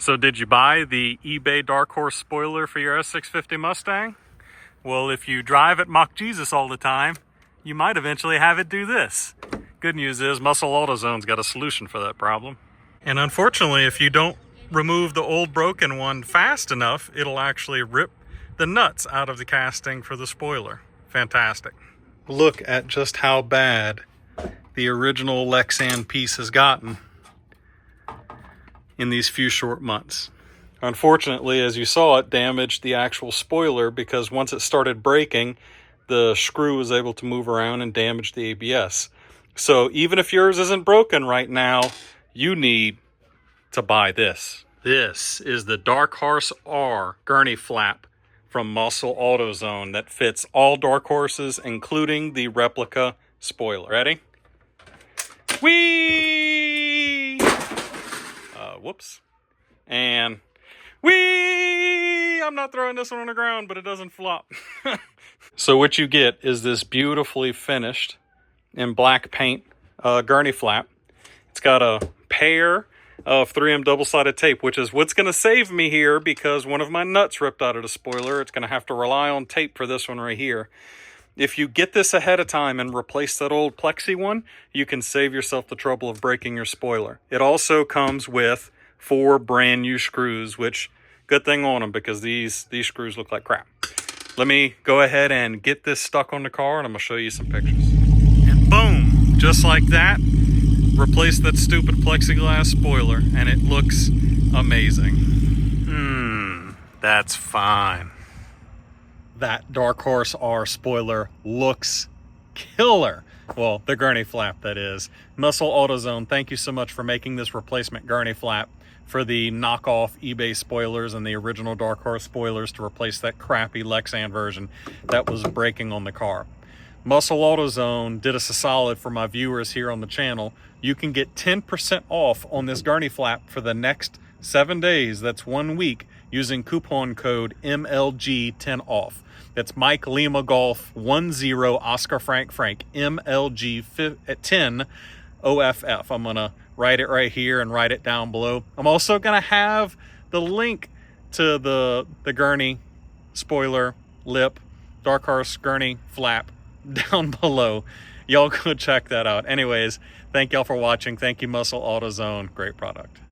So did you buy the eBay Darkhorse spoiler for your S650 Mustang? Well, if you drive it Mock Jesus all the time, you might eventually have it do this. Good news is Muscle AutoZone's got a solution for that problem. And unfortunately, if you don't remove the old broken one fast enough, it'll actually rip the nuts out of the casting for the spoiler. Fantastic. Look at just how bad the original Lexan piece has gotten in these few short months. Unfortunately, as you saw, it damaged the actual spoiler because once it started breaking, the screw was able to move around and damage the ABS. So even if yours isn't broken right now, you need to buy this. This is the Darkhorse R Gurney Flap from Muscle AutoZone that fits all Darkhorses, including the replica spoiler. Ready? Whee! Whoops. And whee! I'm not throwing this one on the ground, but it doesn't flop. So what you get is this beautifully finished in black paint Gurney Flap. It's got a pair of 3M double-sided tape, which is what's going to save me here because one of my nuts ripped out of the spoiler. It's going to have to rely on tape for this one right here. If you get this ahead of time and replace that old plexi one, you can save yourself the trouble of breaking your spoiler. It also comes with 4 brand new screws, which good thing on them because these screws look like crap. Let me go ahead and get this stuck on the car and I'm going to show you some pictures. And boom, just like that, replace that stupid plexiglass spoiler and it looks amazing. That's fine. That Darkhorse R spoiler looks killer. Well, the Gurney Flap, that is. Muscle AutoZone, thank you so much for making this replacement Gurney Flap for the knockoff eBay spoilers and the original Darkhorse spoilers to replace that crappy Lexan version that was breaking on the car. Muscle AutoZone did us a solid for my viewers here on the channel. You can get 10% off on this Gurney Flap for the next 7 days. That's 1 week using coupon code MLG10OFF. That's Mike Lima Golf 10 Oscar Frank MLG10 OFF. I'm gonna write it right here and write it down below. I'm also gonna have the link to the Gurney spoiler lip Darkhorse Gurney Flap down below. Y'all go check that out. Anyways, thank y'all for watching. Thank you, Muscle AutoZone. Great product.